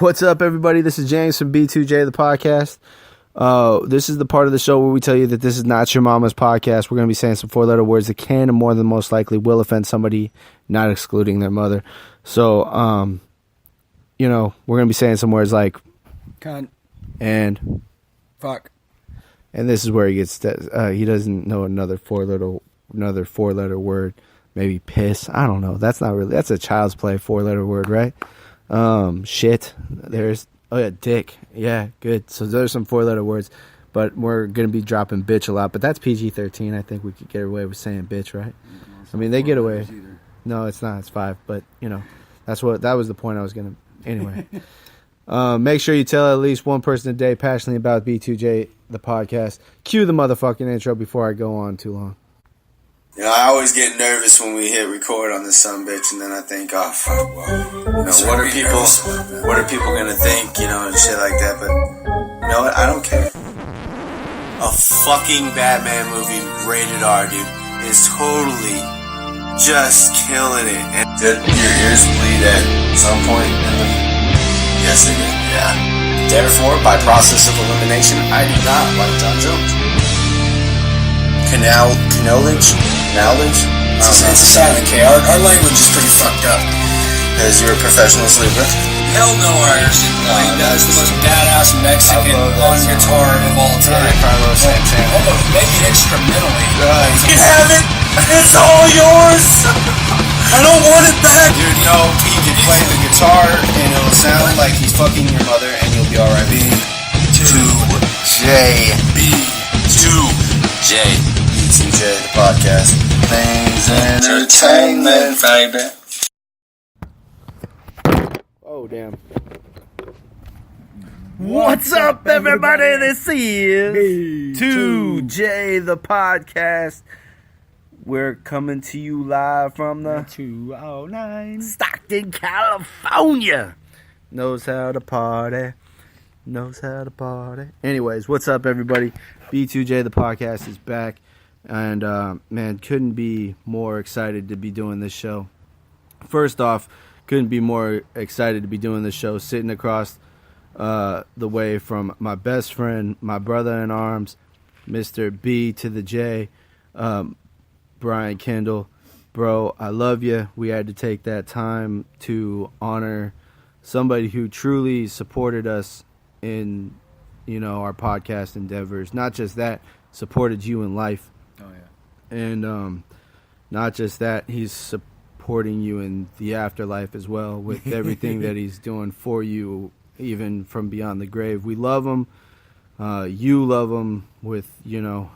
What's up, everybody? This is James from B2JthePocast. This is the part of the show where we tell you that this is not your mama's podcast. We're going to be saying some four-letter words that can and more than most likely will offend somebody, not excluding their mother. So, we're going to be saying some words like cunt and fuck. And this is where he gets he doesn't know another four-letter word. Maybe piss. I don't know. That's a child's play four-letter word, right? Shit. There's dick. Yeah, good. So there's some four-letter words, but we're gonna be dropping bitch a lot. But that's PG-13. I think we could get away with saying bitch, right? I mean, they get away. No, it's not. It's 5. But that was the point I was gonna. Anyway, make sure you tell at least one person a day passionately about B2J the podcast. Cue the motherfucking intro before I go on too long. I always get nervous when we hit record on this sumbitch, and then I think, oh fuck, well, what are people gonna think, and shit like that. But you know what? I don't care. A fucking Batman movie, rated R, dude, is totally just killing it. And did your ears bleed at some point? Yes, they did. Yeah. Therefore, by process of elimination, I do not like John Jones. Knowledge? It's a silent K. Our language is pretty fucked up. Because you're a professional sleeper? Hell no, Anderson. That's the most badass Mexican on guitar of all time. Carlos Santana. Almost maybe instrumentally. You have it! It's all yours! I don't want it back! Dude, he can play the guitar and it'll sound like he's fucking your mother and you'll be alright. B2J. B2J the podcast. Things entertainment, baby. Oh, damn. What's up, everybody? This is B2J the podcast. We're coming to you live from the 209 Stockton, California. Knows how to party. Anyways, what's up, everybody? B2J the podcast is back. And, man, couldn't be more excited to be doing this show. First off, couldn't be more excited to be doing this show sitting across the way from my best friend, my brother in arms, Mr. B to the J, Brian Kendall. Bro, I love you. We had to take that time to honor somebody who truly supported us in, our podcast endeavors. Not just that, supported you in life. Oh, yeah. And not just that, he's supporting you in the afterlife as well with everything that he's doing for you, even from beyond the grave. We love him. You love him with,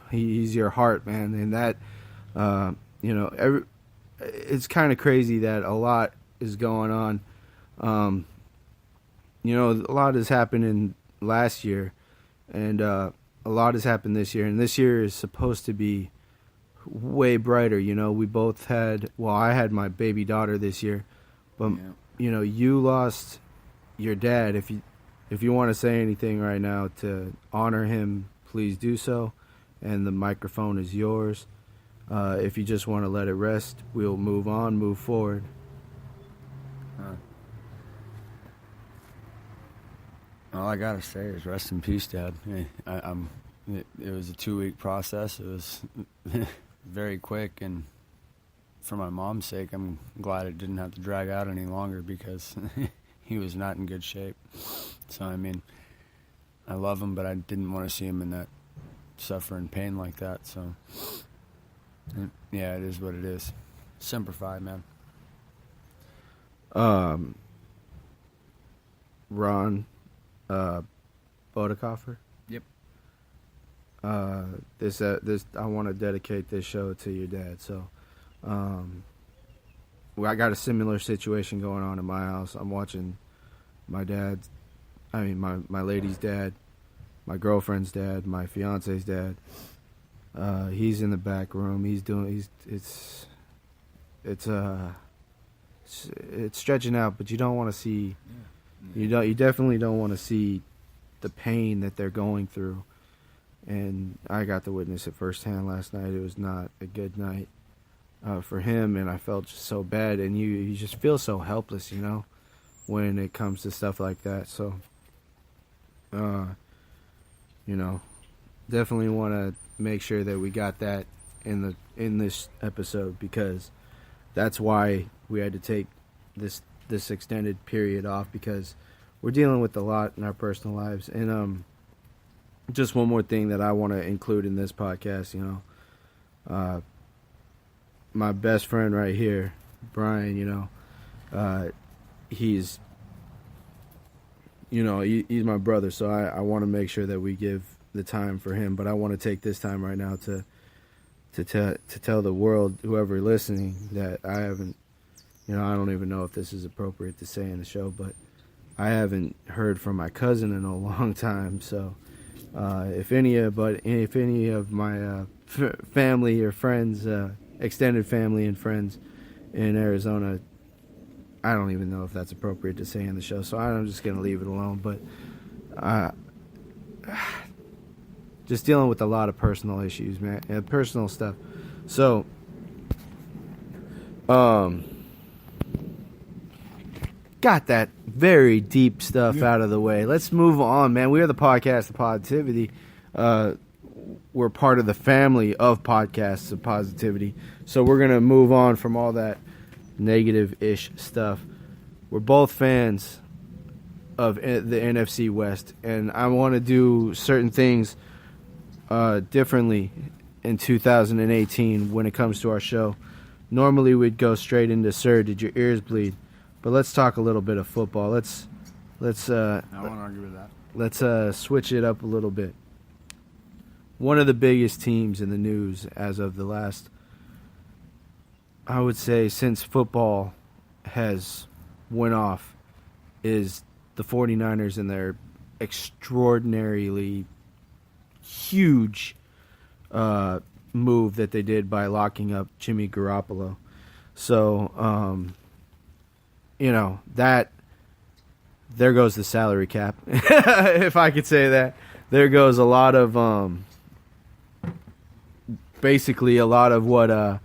he's your heart, man. And that, it's kind of crazy that a lot is going on. A lot has happened in last year, and a lot has happened this year. And this year is supposed to be way brighter. We both I had my baby daughter this year, but you lost your dad. If you want to say anything right now to honor him, please do so, and the microphone is yours. If you just want to let it rest, we'll move forward. All I gotta say is rest in peace, Dad. It was a 2-week process. It was very quick, and for my mom's sake, I'm glad it didn't have to drag out any longer because he was not in good shape. So, I love him, but I didn't want to see him in that suffering pain like that. So, yeah, it is what it is. Semper Fi, man. Ron Bodekoffer. Yep. This I want to dedicate this show to your dad. So, I got a similar situation going on in my house. I'm watching my lady's dad, my girlfriend's dad, my fiance's dad. He's in the back room. It's stretching out, but you don't want to see. You definitely don't want to see the pain that they're going through. And I got to witness it firsthand last night. It was not a good night for him, and I felt just so bad. And you just feel so helpless, when it comes to stuff like that. So, definitely want to make sure that we got that in this episode, because that's why we had to take this extended period off, because we're dealing with a lot in our personal lives. And just one more thing that I want to include in this podcast, my best friend right here, Brian, he's my brother, so I want to make sure that we give the time for him. But I want to take this time right now to tell the world, whoever listening, that I haven't, I don't even know if this is appropriate to say in the show, but I haven't heard from my cousin in a long time. So if any of my family or friends, extended family and friends in Arizona, I don't even know if that's appropriate to say in the show, so I'm just going to leave it alone. But just dealing with a lot of personal issues, man, and personal stuff. So, got that very deep stuff out of the way. Let's move on, man. We are the podcast of positivity. We're part of the family of podcasts of positivity. So we're going to move on from all that negative-ish stuff. We're both fans of the NFC West, and I want to do certain things differently in 2018 when it comes to our show. Normally we'd go straight into Sir, Did Your Ears Bleed? But let's talk a little bit of football. I won't argue with that. Let's switch it up a little bit. One of the biggest teams in the news as of the last, I would say, since football has went off, is the 49ers and their extraordinarily huge move that they did by locking up Jimmy Garoppolo. So, that there goes the salary cap, if I could say that. There goes a lot of basically a lot of what a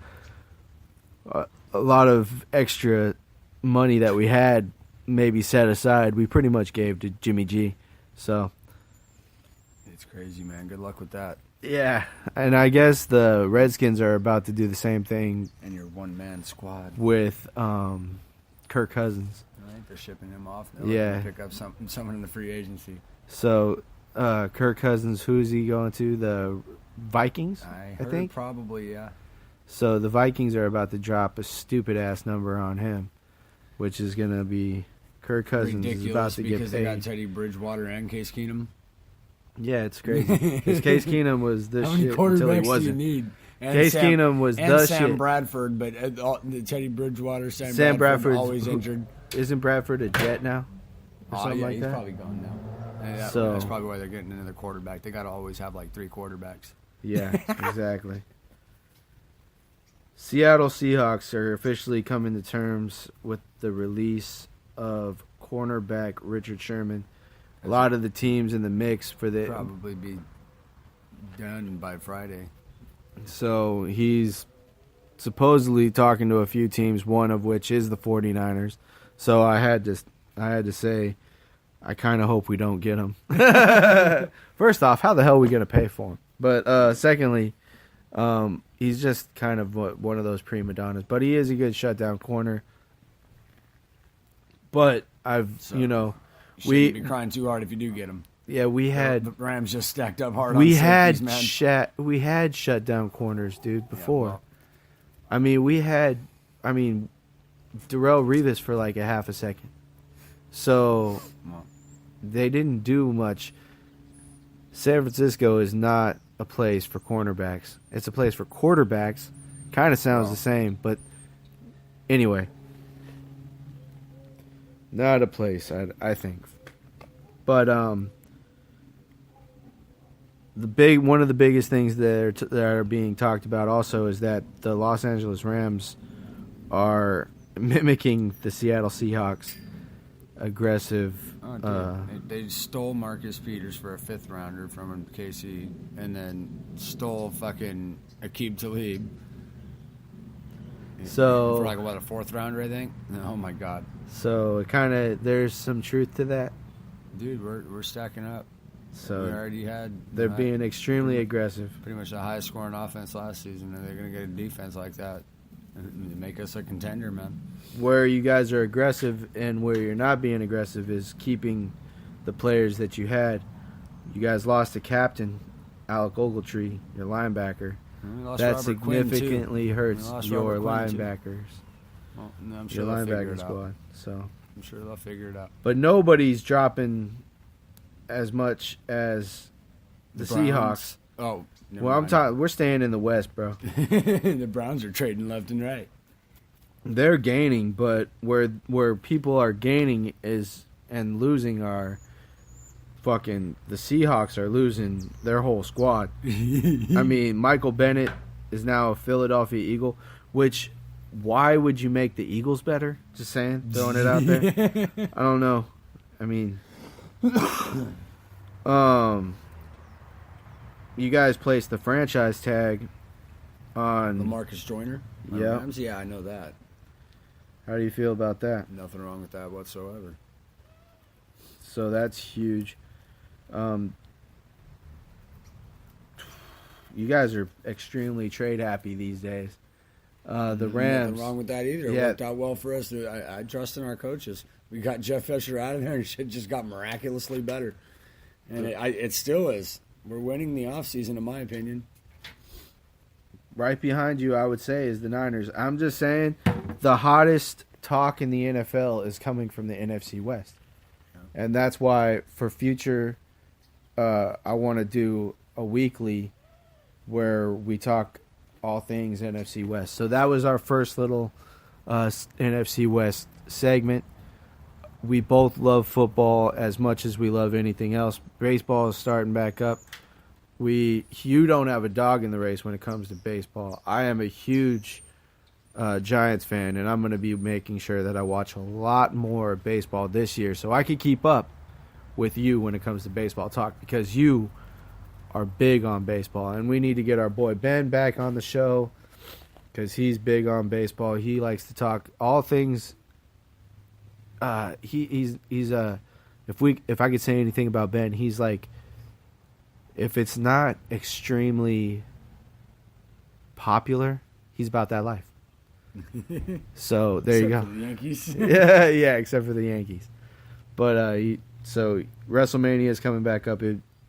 lot of extra money that we had maybe set aside, we pretty much gave to Jimmy G. So it's crazy, man. Good luck with that. Yeah, and I guess the Redskins are about to do the same thing. And your one-man squad with Kirk Cousins. I think they're shipping him off. Yeah, pick up someone in the free agency. So Kirk Cousins, who's he going to? The Vikings, I think. Probably, yeah. So the Vikings are about to drop a stupid-ass number on him, which is going to be Kirk Cousins ridiculous, is about to get paid. Because they got Teddy Bridgewater and Case Keenum. Yeah, it's crazy. Because Case Keenum was this shit until he wasn't. Do you need? Case Keenum was the Sam shit. Bradford, but Teddy Bridgewater, Sam Bradford always injured. Isn't Bradford a Jet now? Or something like he's that? probably gone now. And that's probably why they're getting another quarterback. They got to always have like 3 quarterbacks. Yeah, exactly. Seattle Seahawks are officially coming to terms with the release of cornerback Richard Sherman. A lot of the teams in the mix for the probably be done by Friday. So he's supposedly talking to a few teams, one of which is the 49ers. So I had to say, I kind of hope we don't get him. First off, how the hell are we going to pay for him? But secondly, he's just kind of one of those prima donnas. But he is a good shutdown corner. But Shouldn't be crying too hard if you do get him. Yeah, we had the Rams just stacked up hard. We on had safeties, man. we had shutdown corners, dude. Before, Yeah, well. I mean, Darrelle Revis for like a half a second. So they didn't do much. San Francisco is not a place for cornerbacks. It's a place for quarterbacks. Kind of sounds the same, but anyway. Not a place, I think. But one of the biggest things that are being talked about also is that the Los Angeles Rams are mimicking the Seattle Seahawks aggressive. They stole Marcus Peters for a 5th rounder from KC, and then stole fucking Aqib Talib. So for like what, a 4th rounder, I think. Oh my God. So it kind of there's some truth to that. Dude, we're stacking up. So we already had. They're being extremely aggressive. Pretty much the highest scoring offense last season, and they're gonna get a defense like that and make us a contender, man. Where you guys are aggressive and where you're not being aggressive is keeping the players that you had. You guys lost a captain, Alec Ogletree, your linebacker. That Robert significantly hurts your Robert linebackers. Well, no, I'm sure your they'll figure linebacker it squad. out. So I'm sure they'll figure it out. But nobody's dropping as much as the Seahawks. Oh, well, I'm talking. We're staying in the West, bro. The Browns are trading left and right. They're gaining, but where people are gaining is and losing are fucking the Seahawks are losing their whole squad. I mean, Michael Bennett is now a Philadelphia Eagle, which why would you make the Eagles better? Just saying, throwing it out there. I don't know. I mean, you guys placed the franchise tag on LaMarcus Joyner. Yeah. Yeah, I know that. How do you feel about that? Nothing wrong with that whatsoever. So that's huge. You guys are extremely trade happy these days. The Rams. Nothing wrong with that either. It worked out well for us. I trust in our coaches. We got Jeff Fisher out of there, and shit just got miraculously better. And it still is. We're winning the offseason, in my opinion. Right behind you, I would say, is the Niners. I'm just saying the hottest talk in the NFL is coming from the NFC West. Yeah. And that's why for future, I want to do a weekly where we talk all things NFC West. So that was our first little NFC West segment. We both love football as much as we love anything else. Baseball is starting back up. You don't have a dog in the race when it comes to baseball. I am a huge Giants fan, and I'm going to be making sure that I watch a lot more baseball this year so I can keep up with you when it comes to baseball talk because you are big on baseball. And we need to get our boy Ben back on the show because he's big on baseball. He likes to talk all things. If I could say anything about Ben, he's like, if it's not extremely popular, he's about that life. So there you go. For the Yankees. yeah, except for the Yankees. But so WrestleMania is coming back up,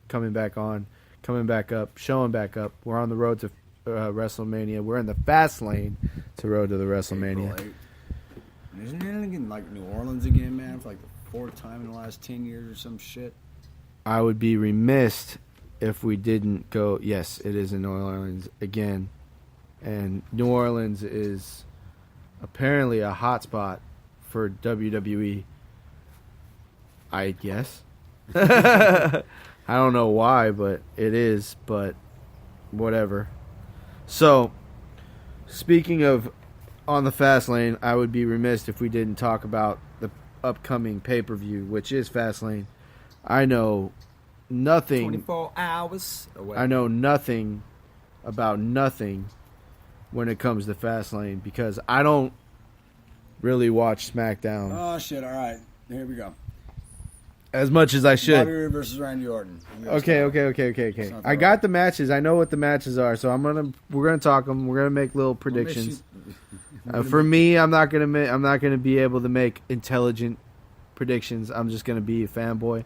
coming back up, showing back up. We're on the road to WrestleMania. We're in the fast lane to road to the WrestleMania. Isn't it again like New Orleans again, man? For like the 4th time in the last 10 years or some shit. I would be remiss if we didn't go. Yes, it is in New Orleans again, and New Orleans is apparently a hotspot for WWE. I guess. I don't know why, but it is. But whatever. So, speaking of on the fast lane, I would be remiss if we didn't talk about the upcoming pay-per-view, which is Fastlane. I know nothing. 24 hours away. I know nothing about nothing when it comes to Fastlane because I don't really watch SmackDown. Oh shit! All right, here we go. As much as I should. Bobby Roode versus Randy Orton. Okay. I got the matches. I know what the matches are, so we're gonna talk them. We're gonna make little predictions. For me, I'm not gonna be able to make intelligent predictions. I'm just gonna be a fanboy.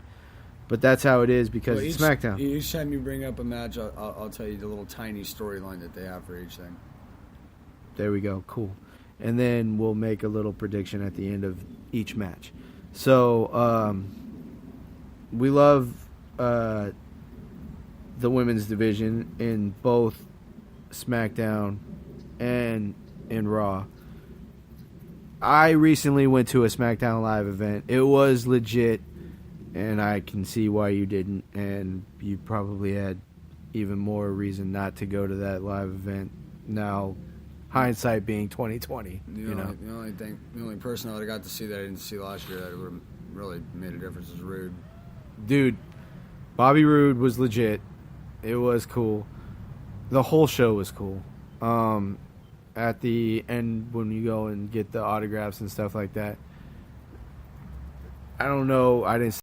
But that's how it is because it's SmackDown. Each time you bring up a match, I'll tell you the little tiny storyline that they have for each thing. There we go. Cool. And then we'll make a little prediction at the end of each match. So, we love the women's division in both SmackDown and in Raw. I recently went to a SmackDown Live event. It was legit. And I can see why you didn't, and you probably had even more reason not to go to that live event. Now, hindsight being 2020, The only person that I got to see that I didn't see last year that would have really made a difference is Roode. Dude, Bobby Roode was legit. It was cool. The whole show was cool. at the end when you go and get the autographs and stuff like that. I don't know. I didn't